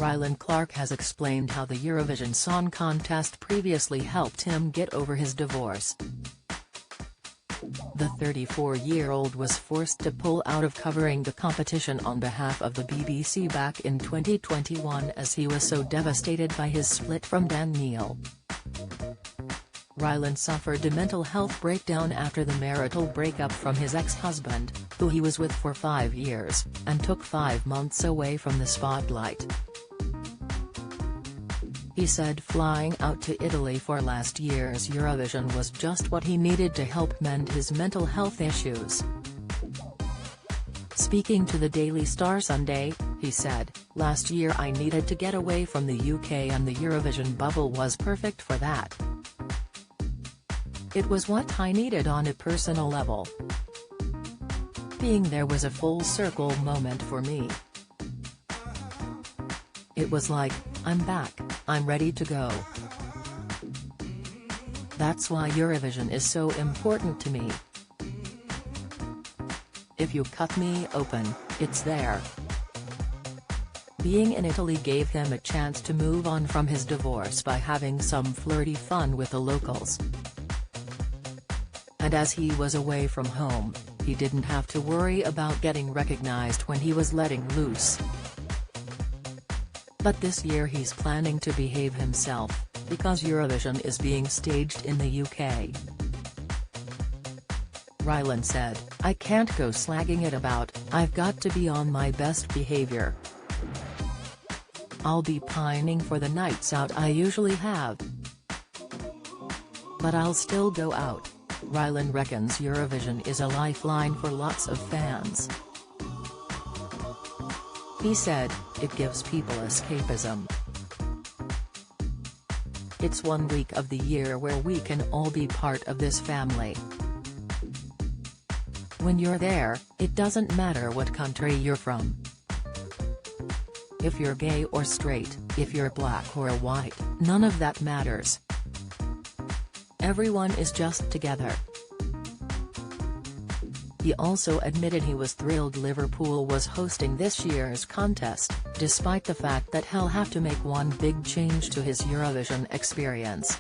Rylan Clark has explained how the Eurovision Song Contest previously helped him get over his divorce. The 34-year-old was forced to pull out of covering the competition on behalf of the BBC back in 2021 as he was so devastated by his split from Dan Neil. Rylan suffered a mental health breakdown after the marital breakup from his ex-husband, who he was with for 5 years, and took 5 months away from the spotlight. He said flying out to Italy for last year's Eurovision was just what he needed to help mend his mental health issues. Speaking to the Daily Star Sunday, he said, "Last year I needed to get away from the UK and the Eurovision bubble was perfect for that. It was what I needed on a personal level. Being there was a full circle moment for me. It was like, I'm back, I'm ready to go. That's why Eurovision is so important to me. If you cut me open, it's there." Being in Italy gave him a chance to move on from his divorce by having some flirty fun with the locals. And as he was away from home, he didn't have to worry about getting recognized when he was letting loose. But this year he's planning to behave himself, because Eurovision is being staged in the UK. Rylan said, "I can't go slagging it about, I've got to be on my best behavior. I'll be pining for the nights out I usually have. But I'll still go out." Rylan reckons Eurovision is a lifeline for lots of fans. He said, "It gives people escapism. It's 1 week of the year where we can all be part of this family. When you're there, it doesn't matter what country you're from. If you're gay or straight, if you're black or white, none of that matters. Everyone is just together." He also admitted he was thrilled Liverpool was hosting this year's contest, despite the fact that he'll have to make one big change to his Eurovision experience.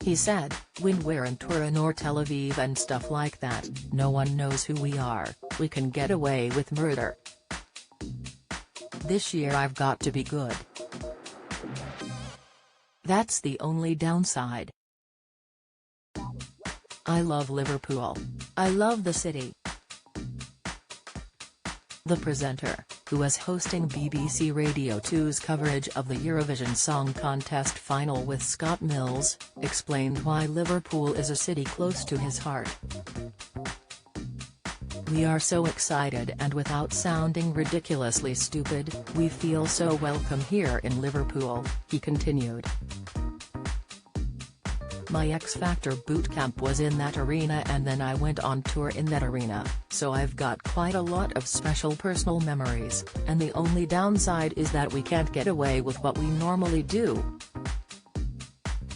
He said, "When we're in Turin or Tel Aviv and stuff like that, no one knows who we are, we can get away with murder. This year I've got to be good. That's the only downside. I love Liverpool. I love the city." The presenter, who was hosting BBC Radio 2's coverage of the Eurovision Song Contest final with Scott Mills, explained why Liverpool is a city close to his heart. "We are so excited, and without sounding ridiculously stupid, we feel so welcome here in Liverpool," he continued. "My X Factor bootcamp was in that arena and then I went on tour in that arena, so I've got quite a lot of special personal memories, and the only downside is that we can't get away with what we normally do."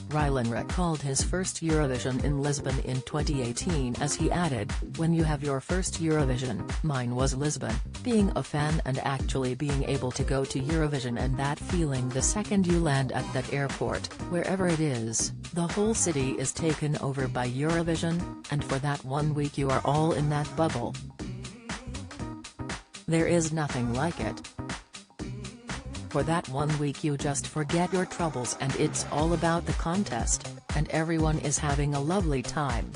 Rylan recalled his first Eurovision in Lisbon in 2018 as he added, "When you have your first Eurovision, mine was Lisbon, being a fan and actually being able to go to Eurovision and that feeling the second you land at that airport, wherever it is, the whole city is taken over by Eurovision, and for that 1 week you are all in that bubble. There is nothing like it. For that 1 week you just forget your troubles and it's all about the contest, and everyone is having a lovely time.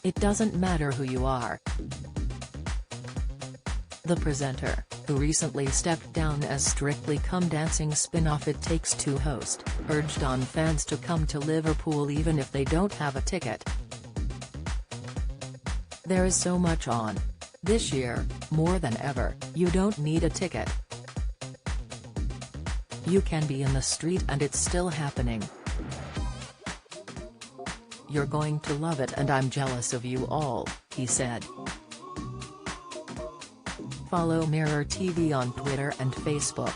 It doesn't matter who you are." The presenter, who recently stepped down as Strictly Come Dancing spin-off It Takes Two host, urged on fans to come to Liverpool even if they don't have a ticket. "There is so much on. This year, more than ever, you don't need a ticket. You can be in the street and it's still happening. You're going to love it and I'm jealous of you all," he said. Follow Mirror TV on Twitter and Facebook.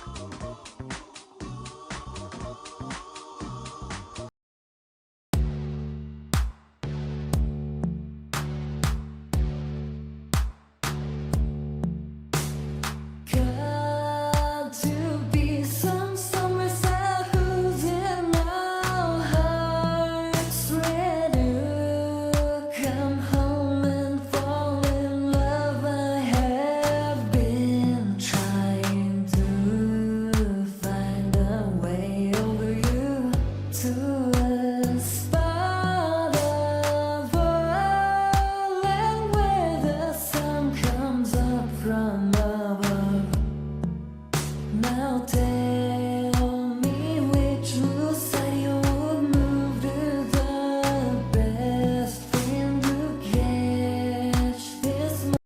lover.